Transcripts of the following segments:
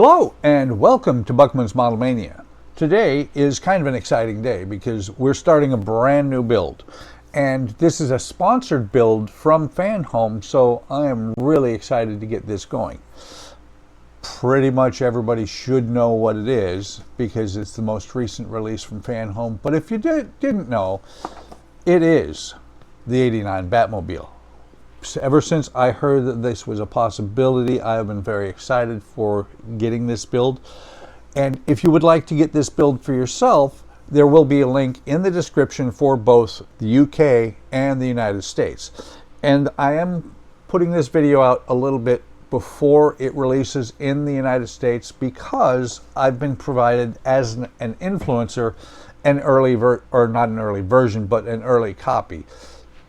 Hello and welcome to Buckman's Model Mania. Today is kind of an exciting day because we're starting a brand new build. And this is a sponsored build from Fanhome, so I am really excited to get this going. Pretty much everybody should know what it is because it's the most recent release from Fanhome. But if you didn't know, it is the '89 Batmobile. Ever since I heard that this was a possibility, I have been very excited for getting this build. And if you would like to get this build for yourself, there will be a link in the description for both the UK and the United States. And I am putting this video out a little bit before it releases in the United States because I've been provided as an influencer an early not an early version, but an early copy.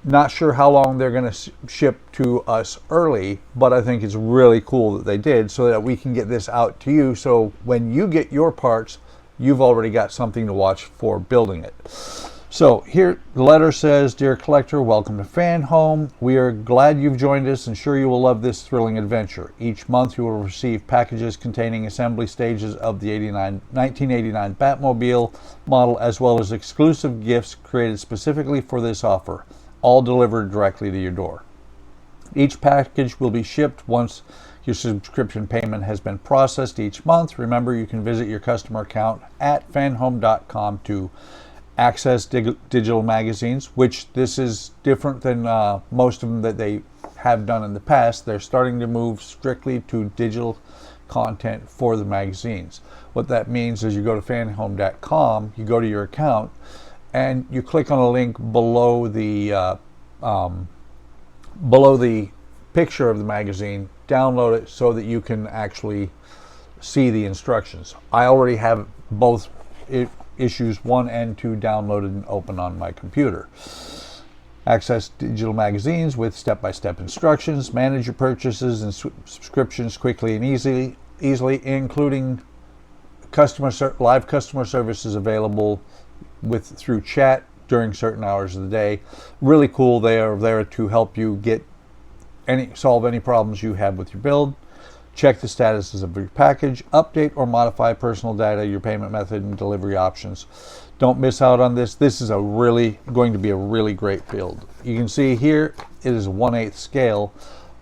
Not sure how long they're going to ship to us early, but I think it's really cool that they did so that we can get this out to you. So when you get your parts, you've already got something to watch for building it. So here the letter says, "Dear collector, welcome to Fanhome. We are glad you've joined us and sure you will love this thrilling adventure. Each month you will receive packages containing assembly stages of the 1989 Batmobile model as well as exclusive gifts created specifically for this offer, all delivered directly to your door. Each package will be shipped once your subscription payment has been processed each month. Remember, you can visit your customer account at fanhome.com to access digital magazines, which this is different than most of them that they have done in the past. They're starting to move strictly to digital content for the magazines. What that means is you go to fanhome.com, you go to your account, and you click on a link below the picture of the magazine, download it so that you can actually see the instructions. I already have both issues 1 and 2 downloaded and open on my computer. Access digital magazines with step-by-step instructions, manage your purchases and subscriptions quickly and easily including live customer services available through chat during certain hours of the day. Really cool. They are there to help you solve any problems you have with your build. Check the statuses of your package, update or modify personal data, your payment method and delivery options. Don't miss out on this. This is going to be a really great build. You can see here it is 1/8 scale.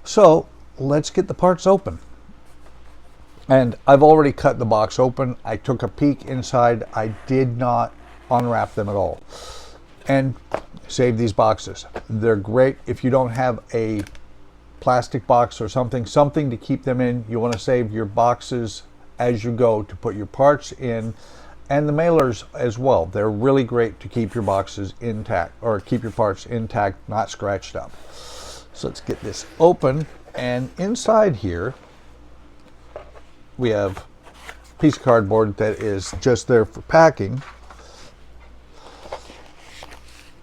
So let's get the parts open. And I've already cut the box open. I took a peek inside. I did not unwrap them at all. And save these boxes. They're great if you don't have a plastic box or something to keep them in. You want to save your boxes as you go to put your parts in, and the mailers as well. They're really great to keep your boxes intact or keep your parts intact, not scratched up. So let's get this open, and inside here we have a piece of cardboard that is just there for packing.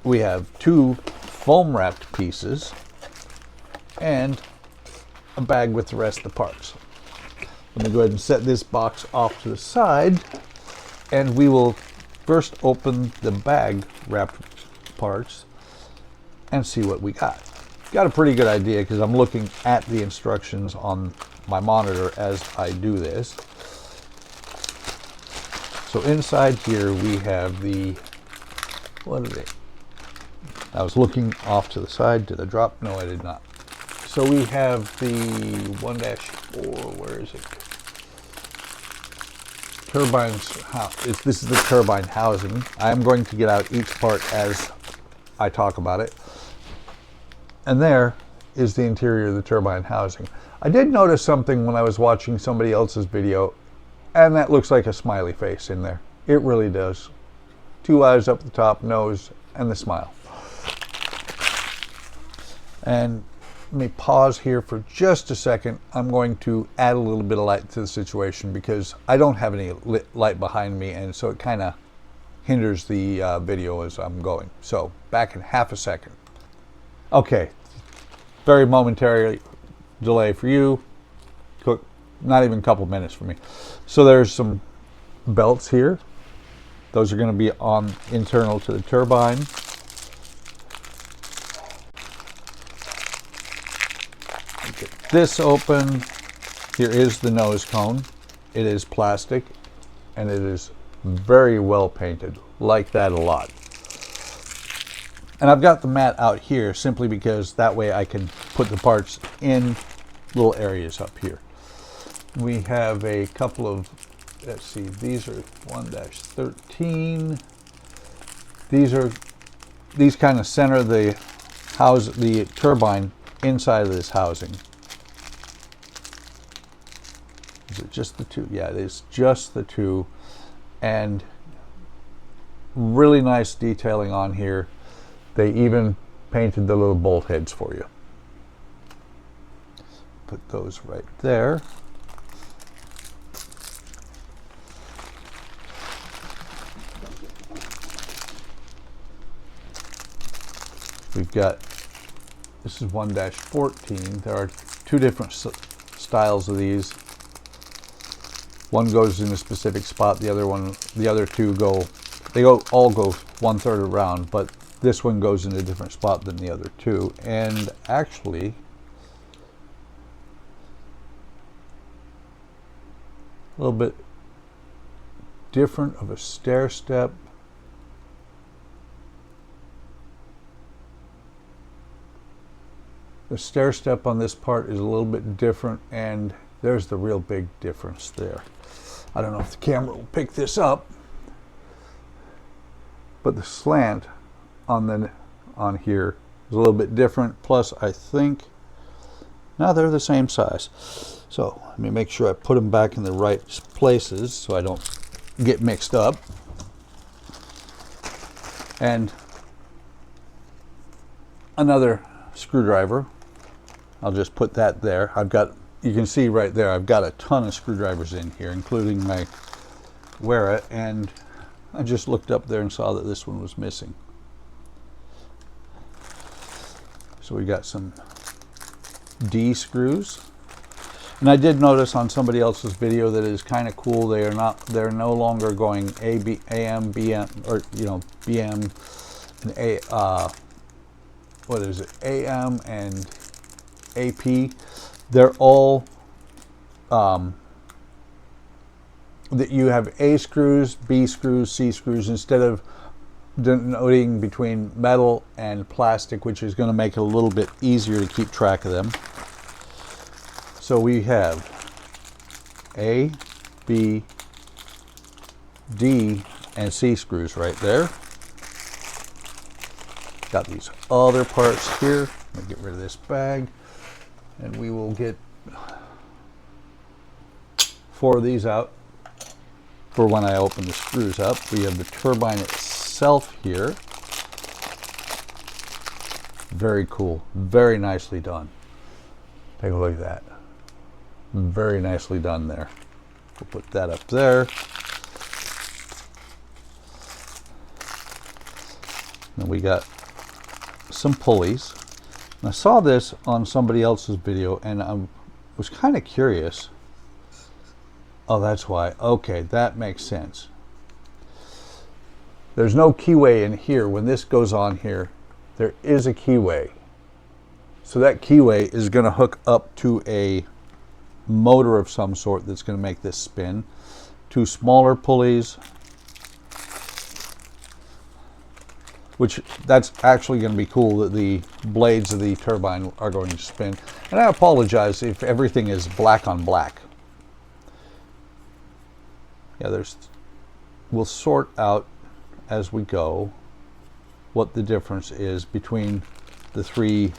We have 2 foam wrapped pieces and a bag with the rest of the parts. Let me go ahead and set this box off to the side, and we will first open the bag wrapped parts and see what we got. Got a pretty good idea because I'm looking at the instructions on my monitor as I do this. So inside here we have what are they? I was looking off to the side. Did I drop? No, I did not. So we have the 1-4, where is it? Turbines. This is the turbine housing. I am going to get out each part as I talk about it. And there is the interior of the turbine housing. I did notice something when I was watching somebody else's video, and that looks like a smiley face in there. It really does. 2 eyes up the top, nose, and the smile. And let me pause here for just a second. I'm going to add a little bit of light to the situation because I don't have any light behind me, and so it kind of hinders the video as I'm going. So back in half a second. Okay, very momentary delay for you. Not even a couple minutes for me. So there's some belts here. Those are going to be internal to the turbine. Get this open. Here is the nose cone. it is plastic and it is very well painted. Like that a lot. And I've got the mat out here simply because that way I can put the parts in little areas up here. We have a couple of, let's see, these are 1-13. These kind of center the turbine inside of this housing. Is it just the two? Yeah, it is just the two. And really nice detailing on here. They even painted the little bolt heads for you. Put those right there. We've got, this is 1-14. There are two different styles of these. One goes in a specific spot, the other two all go 1/3 around, but this one goes in a different spot than the other two. And actually, a little bit different of a stair step. The stair step on this part is a little bit different, and there's the real big difference there. I don't know if the camera will pick this up, but the slant on here is a little bit different. Plus, I think now they're the same size. So let me make sure I put them back in the right places so I don't get mixed up. And another screwdriver. I'll just put that there. You can see right there, I've got a ton of screwdrivers in here, including my Wera, and I just looked up there and saw that this one was missing. So we got some D screws. And I did notice on somebody else's video that it is kind of cool. They're no longer going AM, BM, or BM and what is it? AM and AP. They're all that you have A screws, B screws, C screws, instead of denoting between metal and plastic, which is going to make it a little bit easier to keep track of them. So we have A, B, D, and C screws right there. Got these other parts here. Let me get rid of this bag, and we will get 4 of these out for when I open the screws up. We have the turbine itself here. Very cool, very nicely done. Take a look at that. Very nicely done there. We'll put that up there. And we got some pulleys. And I saw this on somebody else's video, and I was kind of curious. Oh, that's why. Okay, that makes sense. There's no keyway in here. When this goes on here, there is a keyway. So that keyway is going to hook up to a motor of some sort that's going to make this spin. 2 smaller pulleys, which that's actually going to be cool that the blades of the turbine are going to spin. And I apologize if everything is black on black. Yeah, we'll sort out as we go what the difference is between the 3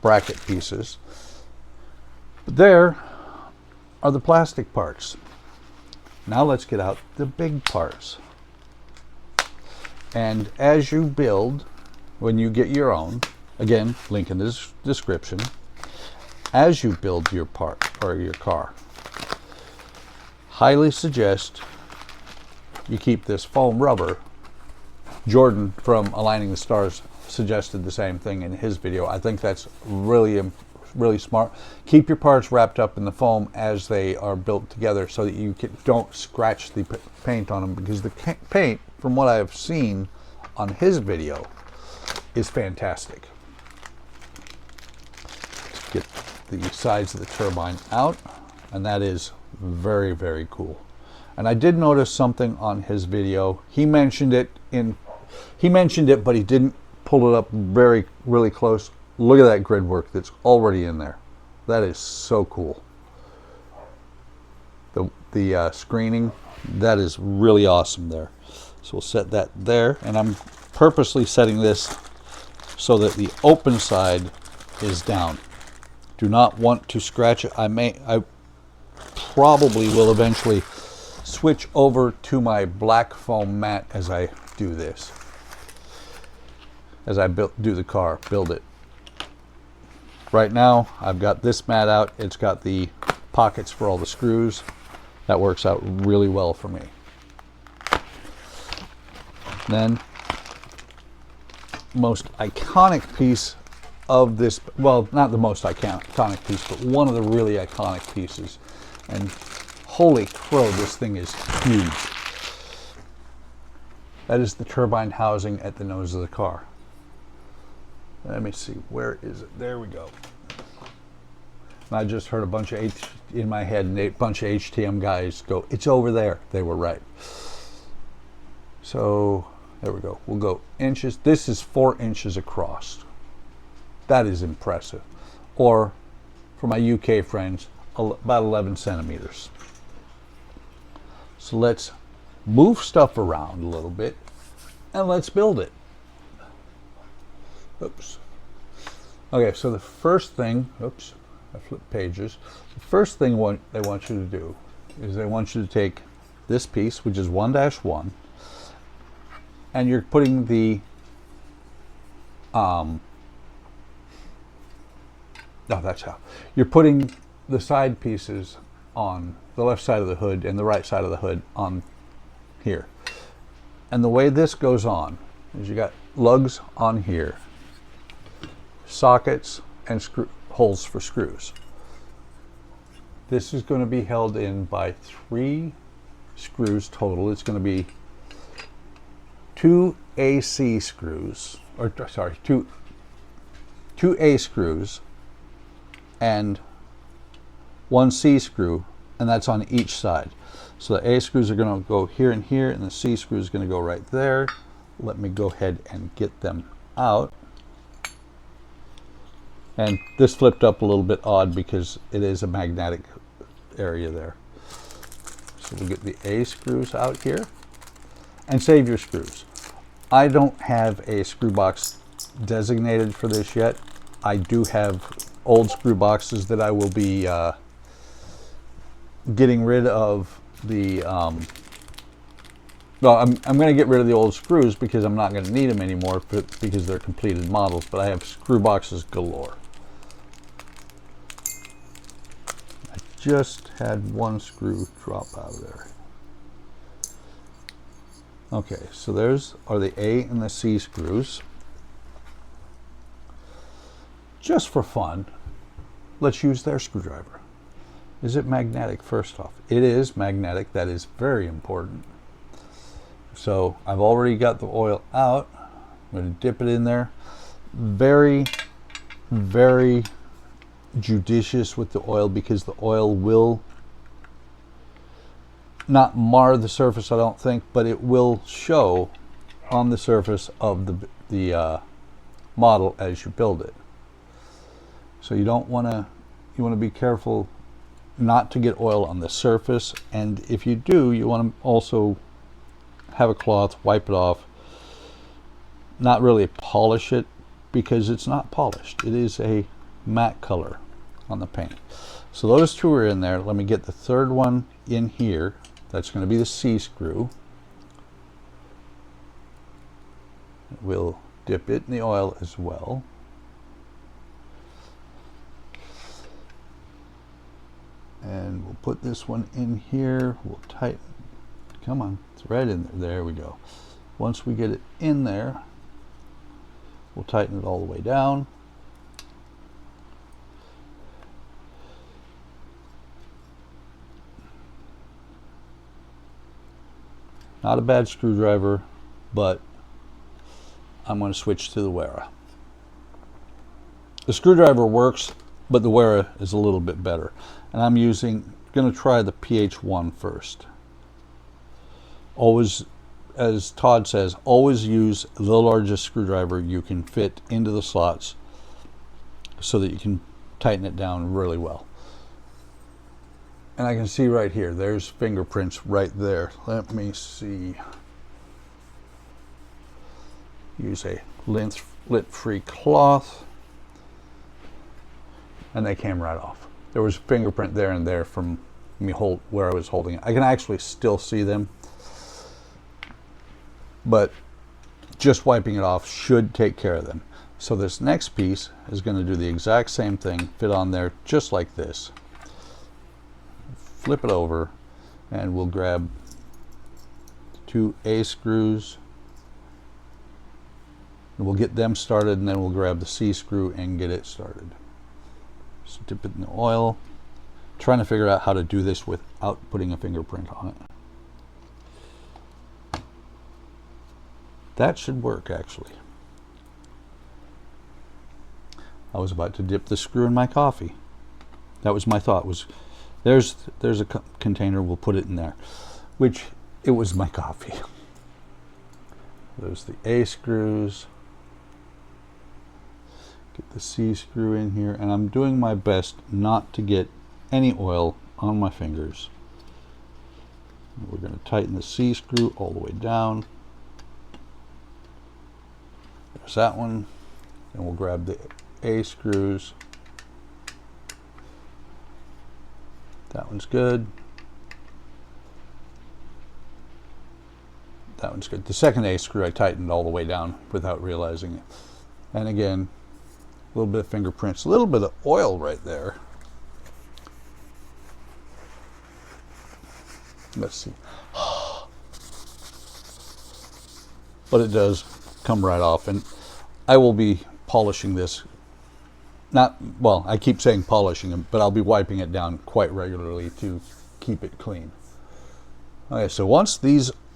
bracket pieces. But there are the plastic parts. Now let's get out the big parts. And as you build, when you get your own, again, link in the description, as you build your part or your car, highly suggest you keep this foam rubber. Jordan from Aligning the Stars suggested the same thing in his video. I think that's really smart. Keep your parts wrapped up in the foam as they are built together so that you don't scratch the paint on them, because the paint, from what I've seen on his video, is fantastic. Let's get the sides of the turbine out, and that is very, very cool. And I did notice something on his video. He mentioned it, but he didn't pull it up really close. Look at that grid work that's already in there. That is so cool. The screening, that is really awesome there. So we'll set that there, and I'm purposely setting this so that the open side is down. Do not want to scratch it. I probably will eventually switch over to my black foam mat as I do this. As I do the car, build it. Right now, I've got this mat out. It's got the pockets for all the screws. That works out really well for me. Then, most iconic piece of this, well, not the most iconic piece, but one of the really iconic pieces. And holy crow, this thing is huge. That is the turbine housing at the nose of the car. Let me see, where is it? There we go. And I just heard a bunch of in my head, and a bunch of HTM guys go, it's over there. They were right. So there we go. We'll go inches. This is 4 inches across. That is impressive. Or for my UK friends, about 11 centimeters. So let's move stuff around a little bit and let's build it. Oops. Okay, so the first thing, oops, I flipped pages. The first thing they want you to do is they want you to take this piece, which is 1-1, and you're putting the that's how. You're putting the side pieces on the left side of the hood and the right side of the hood on here. And the way this goes on is you got lugs on here, sockets, and holes for screws. This is going to be held in by 3 screws total. It's going to be 2 AC screws, or sorry, two A screws and 1 C screw, and that's on each side. So the A screws are going to go here and here, and the C screw is going to go right there. Let me go ahead and get them out. And this flipped up a little bit odd because it is a magnetic area there. So we'll get the A screws out here and save your screws. I don't have a screw box designated for this yet. I do have old screw boxes that I will be getting rid of the well, I'm going to get rid of the old screws because I'm not going to need them anymore because they're completed models, but I have screw boxes galore. I just had 1 screw drop out of there. Okay, so there's are the A and the C screws. Just for fun, let's use their screwdriver. Is it magnetic first off? It is magnetic. That is very important. So I've already got the oil out. I'm going to dip it in there. Very, very judicious with the oil because the oil will not mar the surface, I don't think, but it will show on the surface of the model as you build it. So you don't want to, you want to be careful not to get oil on the surface, and if you do, you want to also have a cloth, wipe it off, not really polish it because it's not polished. It is a matte color on the paint. So those 2 are in there. Let me get the 3rd one in here. That's going to be the C screw. We'll dip it in the oil as well. And we'll put this one in here. We'll tighten. Come on, it's right in there. There we go. Once we get it in there, we'll tighten it all the way down. Not a bad screwdriver, but I'm going to switch to the Wera. The screwdriver works, but the Wera is a little bit better. And I'm using going to try the PH1 first. Always, as Todd says, always use the largest screwdriver you can fit into the slots so that you can tighten it down really well. And I can see right here, there's fingerprints right there. Let me see. Use a lint-free cloth, and they came right off. There was a fingerprint there and there from me where I was holding it. I can actually still see them, but just wiping it off should take care of them. So this next piece is going to do the exact same thing, fit on there just like this. Flip it over, and we'll grab 2 A screws, and we'll get them started, and then we'll grab the C screw and get it started. So dip it in the oil. Trying to figure out how to do this without putting a fingerprint on it. That should work, actually. I was about to dip the screw in my coffee. That was my thought. There's a container, we'll put it in there. Which, it was my coffee. There's the A screws. Get the C screw in here, and I'm doing my best not to get any oil on my fingers. We're going to tighten the C screw all the way down. There's that one. And we'll grab the A screws. That one's good. That one's good. The second A screw I tightened all the way down without realizing it. And again, a little bit of fingerprints, a little bit of oil right there. Let's see. But it does come right off, and I will be polishing this. Well, I keep saying polishing them, but I'll be wiping it down quite regularly to keep it clean. Okay, so once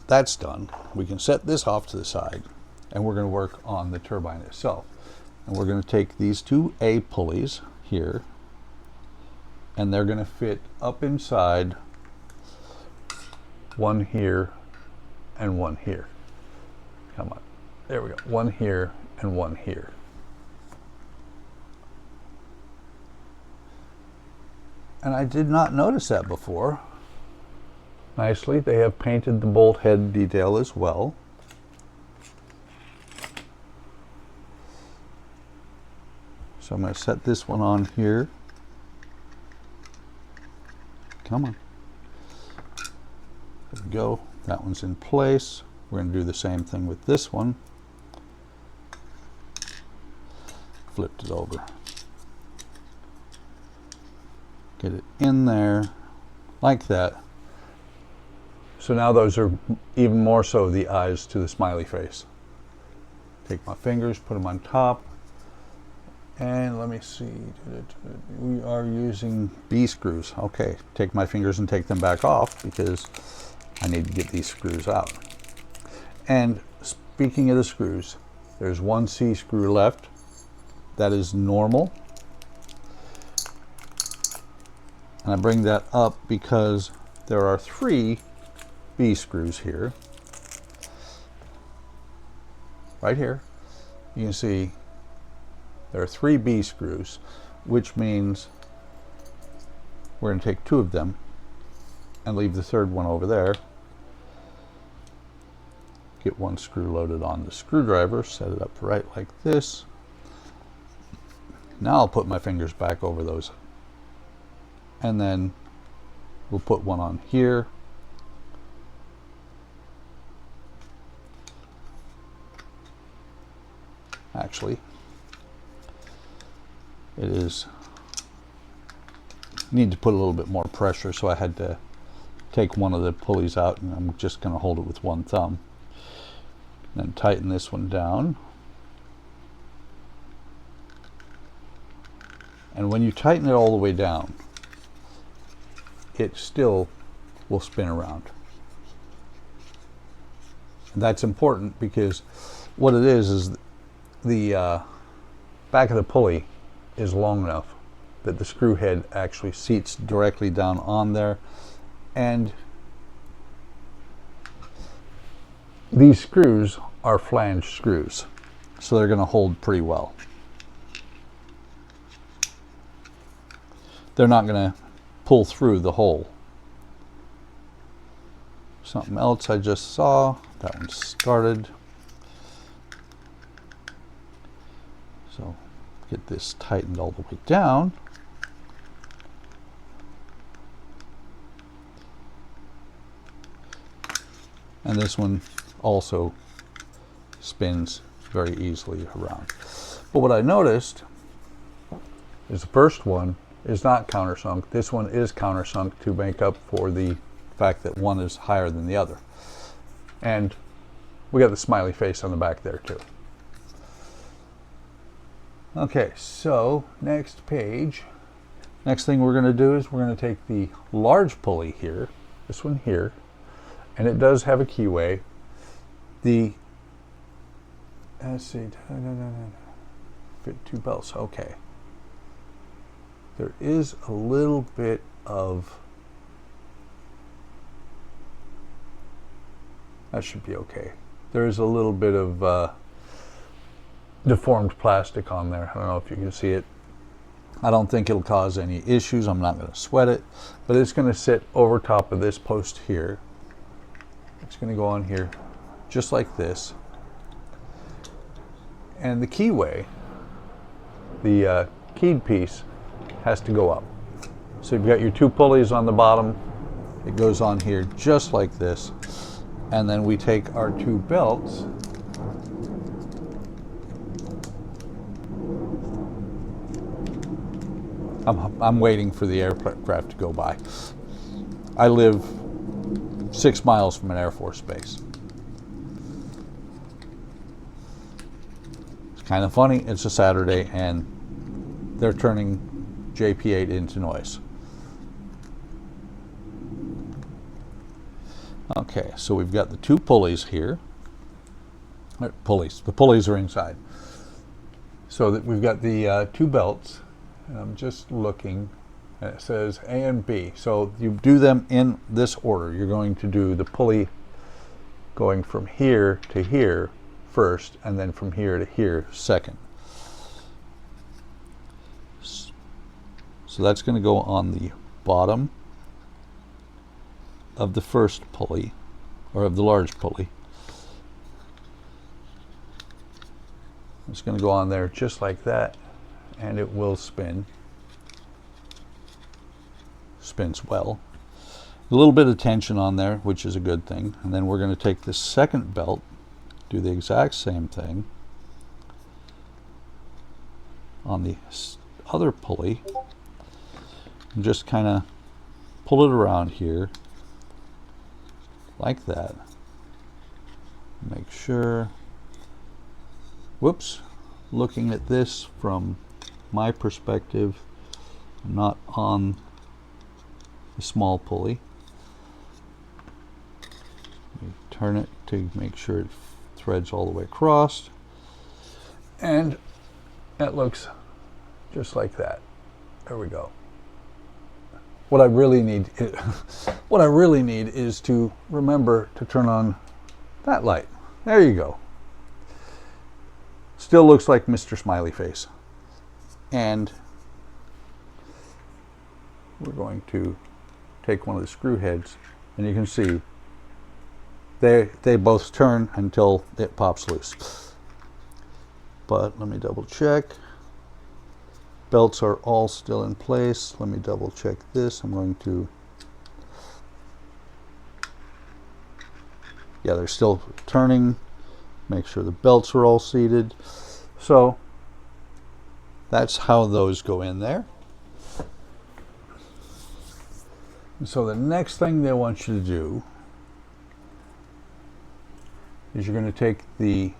that's done, we can set this off to the side, and we're going to work on the turbine itself. And we're going to take these 2 A pulleys here, and they're going to fit up inside, one here and one here. Come on. There we go. One here and one here. And I did not notice that before. Nicely, they have painted the bolt head detail as well. So I'm going to set this one on here. Come on. There we go. That one's in place. We're going to do the same thing with this one. Flipped it over. Get it in there like that. So now those are even more so the eyes to the smiley face. Take my fingers, put them on top. And let me see, we are using B screws. Okay, take my fingers and take them back off because I need to get these screws out. And speaking of the screws, there's 1 C screw left. That is normal. And I bring that up because there are 3 B screws here. Right here. You can see there are 3 B screws, which means we're going to take 2 of them and leave the 3rd one over there. Get 1 screw loaded on the screwdriver, set it up right like this. Now I'll put my fingers back over those, and then we'll put one on here. Actually, it is need to put a little bit more pressure, so I had to take one of the pulleys out, and I'm just going to hold it with one thumb. Then tighten this one down. And when you tighten it all the way down, it still will spin around. And that's important because what it is the back of the pulley is long enough that the screw head actually seats directly down on there. And these screws are flange screws, so they're going to hold pretty well. They're not going to pull through the hole. Something else I just saw, that one started. So get this tightened all the way down. And this one also spins very easily around. But what I noticed is the first one is not countersunk. This one is countersunk to make up for the fact that one is higher than the other. And we got the smiley face on the back there too. Okay, so next page. Next thing we're going to do is we're going to take the large pulley here, this one here, and it does have a keyway. Let's see, fit 2 belts, okay. There is a little bit of, that should be okay. There is a little bit of deformed plastic on there. I don't know if you can see it. I don't think it'll cause any issues. I'm not going to sweat it, but it's going to sit over top of this post here. It's going to go on here just like this. And the keyway, the keyed piece, has to go up. So you've got your 2 pulleys on the bottom. It goes on here just like this. And then we take our 2 belts. I'm waiting for the aircraft to go by. I live 6 miles from an Air Force base. It's kind of funny. It's a Saturday and they're turning JP8 into noise. Okay, so we've got the 2 pulleys here. The pulleys are inside. So that we've got the 2 belts. And I'm just looking, and it says A and B. So you do them in this order. You're going to do the pulley going from here to here first, and then from here to here second. So that's going to go on the bottom of the first pulley, or of the large pulley. It's going to go on there just like that. And it will spin. Spins well. A little bit of tension on there, which is a good thing. And then we're going to take the second belt, do the exact same thing on the other pulley, and just kind of pull it around here like that. Make sure, whoops, looking at this from my perspective, I'm not on the small pulley. We turn it to make sure it threads all the way across, and that looks just like that. There we go. What I really need is to remember to turn on that light. There you go. Still looks like Mr. Smiley Face. And we're going to take one of the screw heads, and you can see they both turn until it pops loose. But let me double check. Belts are all still in place. Let me double check this. I'm going to, yeah, they're still turning. Make sure the belts are all seated. So that's how those go in there. And so the next thing they want you to do is you're going to take the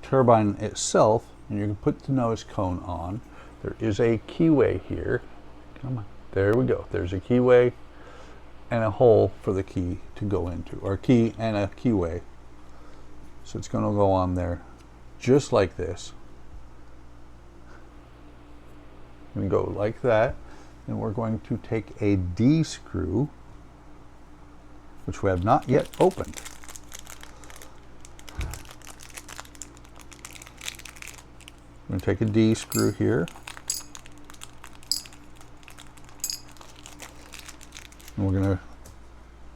turbine itself and you can put the nose cone on. There is a keyway here. Come on. There we go. There's a keyway and a hole for the key to go into, or key and a keyway. So it's going to go on there just like this. going to go like that, and we're going to take a D screw, which we have not yet opened. I'm going to take a D screw here, and we're going to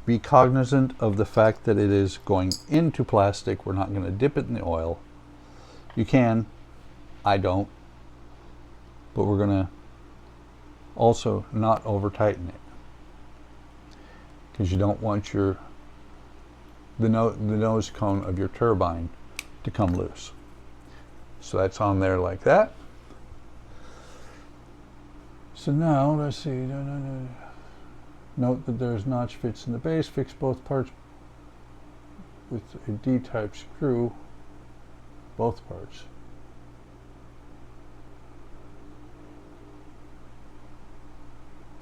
be cognizant of the fact that it is going into plastic. We're not going to dip it in the oil. You can, I don't, but we're going to also not over tighten it, because you don't want the nose cone of your turbine to come loose. So that's on there like that. So now let's see. Note that there's notch fits in the base. Fix both parts with a D-type screw. Both parts.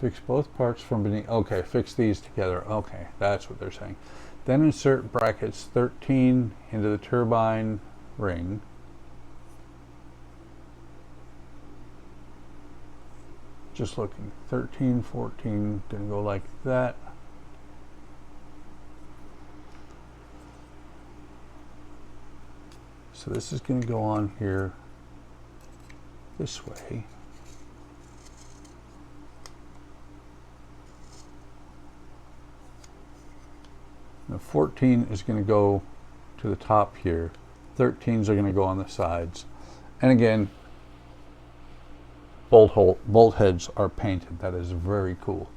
Fix both parts from beneath. Okay, fix these together. Okay, that's what they're saying. Then insert brackets 13 into the turbine ring. Just looking, 13, 14, gonna go like that. So this is gonna go on here this way. Now 14 is gonna go to the top here. 13s are gonna go on the sides. And again, bolt heads are painted. That is very cool.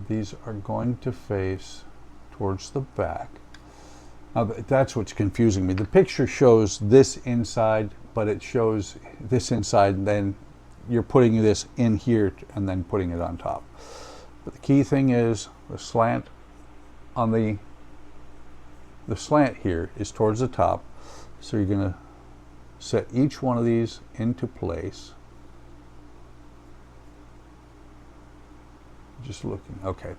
These are going to face towards the back. Now that's what's confusing me. The picture shows this inside, but it shows this inside, and then you're putting this in here and then putting it on top. But the key thing is the slant on the slant here is towards the top. So you're going to set each one of these into place. Just looking, okay,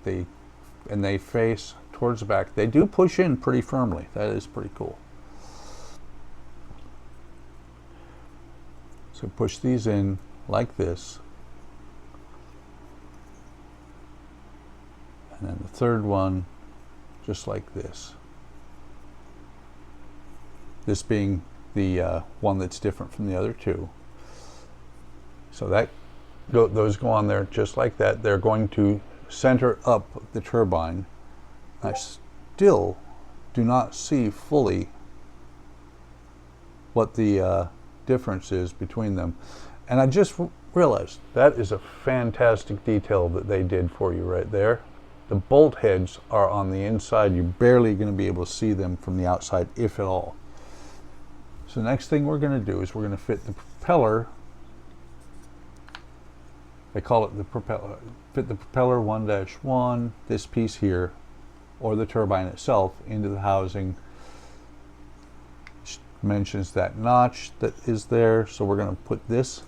they face towards the back. They do push in pretty firmly. That is pretty cool. So push these in like this. And then the third one, just like this. This being the one that's different from the other two. So that those go on there just like that. They're going to center up the turbine. I still do not see fully what the difference is between them. And I just realized that is a fantastic detail that they did for you right there. The bolt heads are on the inside. You're barely going to be able to see them from the outside, if at all. So next thing we're going to do is we're going to fit the propeller. They call it the propeller. Fit the propeller 1-1, this piece here, or the turbine itself, into the housing. It mentions that notch that is there, so we're going to put this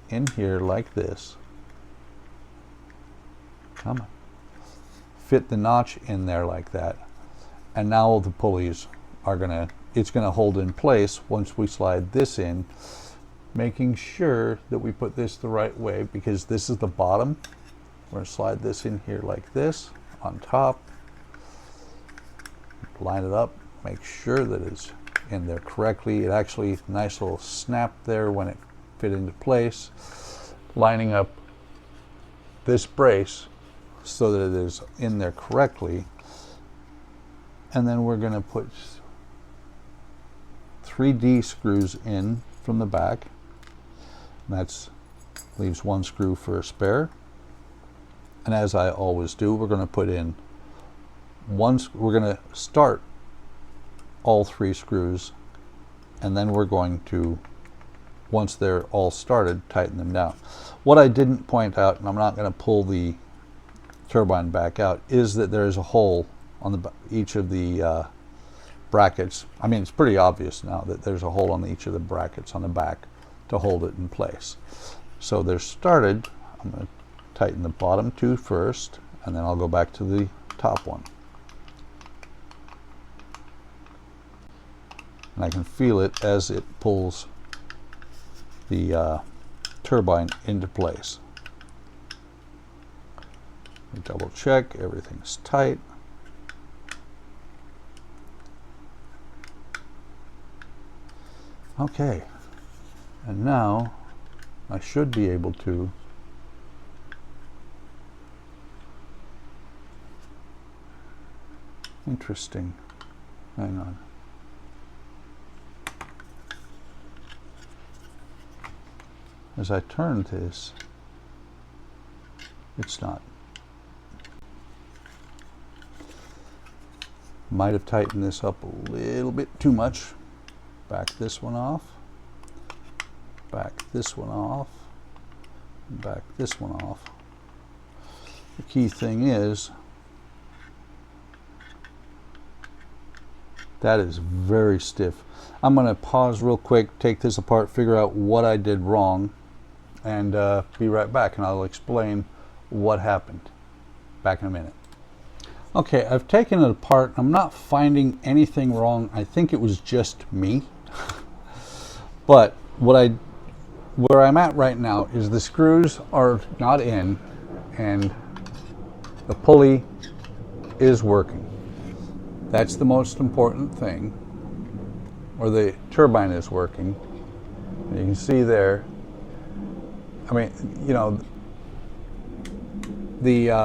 in here like this. Come on. Fit the notch in there like that. And now the pulleys are it's going to hold in place once we slide this in, making sure that we put this the right way, because this is the bottom. We're going to slide this in here like this on top, line it up, make sure that it's in there correctly. It actually, nice little snap there when it fit into place, lining up this brace so that it is in there correctly. And then we're going to put 3D screws in from the back. That's leaves one screw for a spare. And as I always do, we're going to put in we're going to start all 3 screws, and then we're going to, once they're all started, tighten them down. What I didn't point out, and I'm not going to pull the turbine back out, is that there is a hole on each of the brackets. I mean, it's pretty obvious now that there's a hole on each of the brackets on the back to hold it in place. So they're started. I'm going to tighten the bottom 2 first, and then I'll go back to the top one. And I can feel it as it pulls the turbine into place. Double check everything's tight. Okay, and now I should be able to interesting. Hang on. As I turn this, it's not. Might have tightened this up a little bit too much. Back this one off. Back this one off. Back this one off. The key thing is that is very stiff. I'm going to pause real quick, take this apart, figure out what I did wrong, and be right back, and I'll explain what happened. Back in a minute. Okay, I've taken it apart. I'm not finding anything wrong. I think it was just me. But where I'm at right now is the screws are not in and the pulley is working. That's the most important thing. Or the turbine is working. And you can see there, I mean, you know, the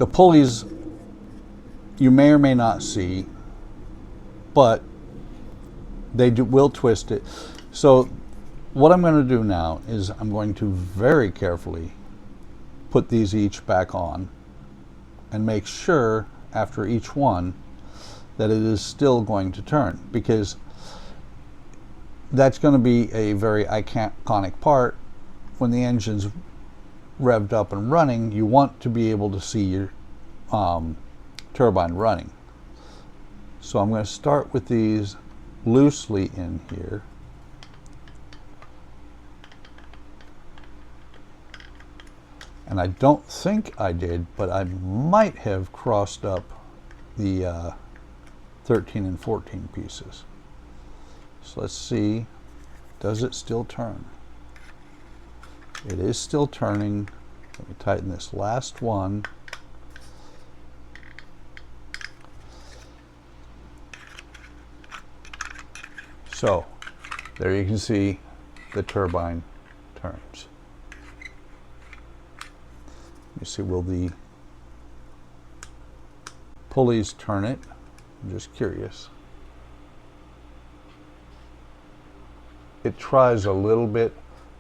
pulleys you may or may not see, but they will twist it. So what I'm going to do now is I'm going to very carefully put these each back on and make sure after each one that it is still going to turn, because that's going to be a very iconic part. When the engine's revved up and running, you want to be able to see your turbine running. So I'm going to start with these loosely in here. And I don't think I did, but I might have crossed up the 13 and 14 pieces. So let's see, does it still turn? It is still turning. Let me tighten this last one. So there you can see the turbine turns. You see, will the pulleys turn it? I'm just curious. It tries a little bit,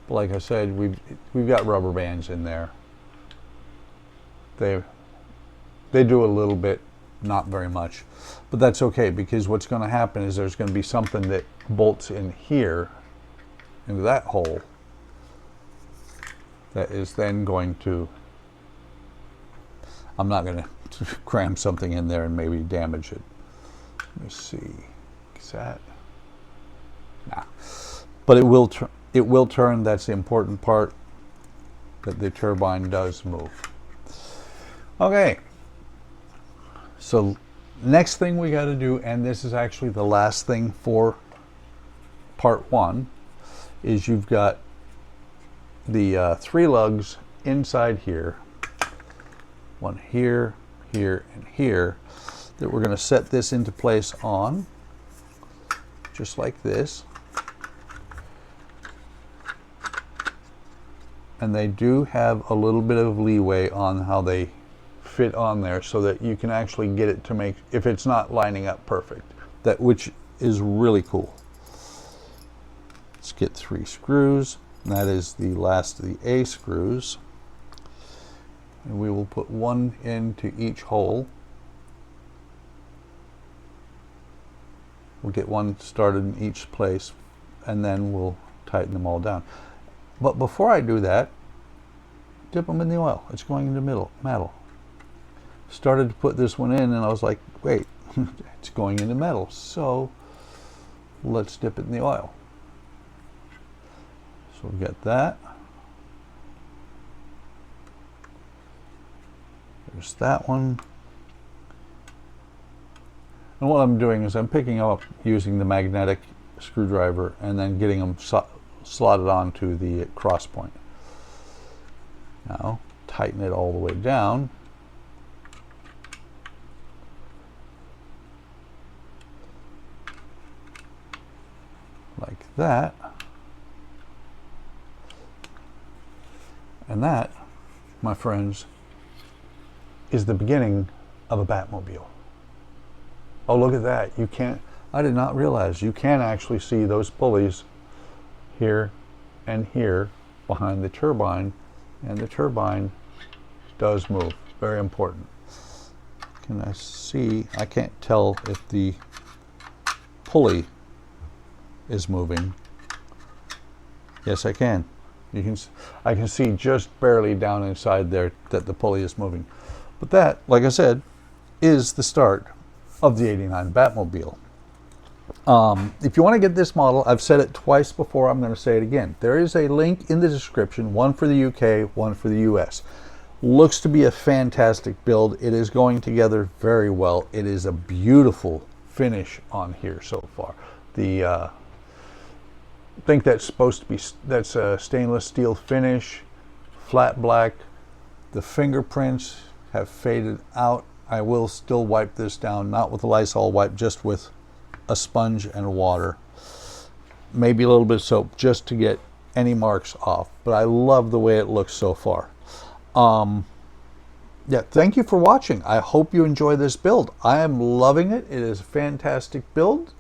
but like I said, we've got rubber bands in there. They do a little bit, not very much, but that's okay, because what's going to happen is there's going to be something that bolts in here into that hole that is then going to, I'm not going to cram something in there and maybe damage it. Let me see, is that, nah. But it will turn. That's the important part, that the turbine does move. Okay, so next thing we got to do, and this is actually the last thing for part one, is you've got the 3 lugs inside here, one here, here, and here, that we're going to set this into place on, just like this. And they do have a little bit of leeway on how they fit on there, so that you can actually get it to make, if it's not lining up perfect, that, which is really cool. Let's get 3 screws, and that is the last of the A screws, and we will put 1 into each hole. We'll get 1 started in each place, and then we'll tighten them all down. But before I do that, dip them in the oil. It's going into metal. Started to put this one in, and I was like, wait, it's going into metal. So let's dip it in the oil. So we got that. There's that one. And what I'm doing is I'm picking up using the magnetic screwdriver and then getting them slot it onto the cross point. Now tighten it all the way down. Like that. And that, my friends, is the beginning of a Batmobile. Oh, look at that. You can't, I did not realize you can actually see those pulleys here and here behind the turbine, and the turbine does move. Very important. Can I see? I can't tell if the pulley is moving. Yes, I can. You can. I can see just barely down inside there that the pulley is moving. But that, like I said, is the start of the '89 Batmobile. If you want to get this model, I've said it twice before, I'm going to say it again. There is a link in the description, one for the UK, one for the US. Looks to be a fantastic build. It is going together very well. It is a beautiful finish on here so far. The I think that's supposed to be, that's a stainless steel finish, flat black. The fingerprints have faded out. I will still wipe this down, not with a Lysol wipe, just with a sponge and water. Maybe a little bit of soap just to get any marks off. But I love the way it looks so far. Yeah, thank you for watching. I hope you enjoy this build. I am loving it. It is a fantastic build.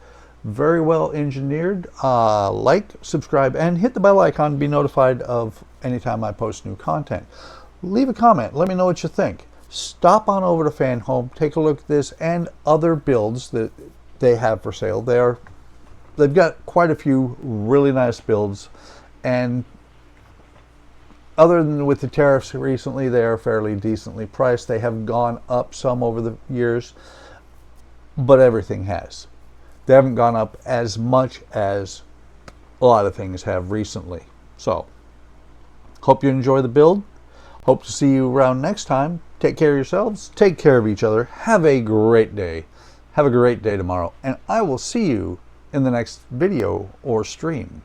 Very well engineered. Like, subscribe, and hit the bell icon to be notified of anytime I post new content. Leave a comment. Let me know what you think. Stop on over to Fanhome. Take a look at this and other builds that they have for sale. They've got quite a few really nice builds, and other than with the tariffs recently, they are fairly decently priced. They have gone up some over the years, but everything has. They haven't gone up as much as a lot of things have recently. So, hope you enjoy the build. Hope to see you around next time. Take care of yourselves. Take care of each other. Have a great day. Have a great day tomorrow. And I will see you in the next video or stream.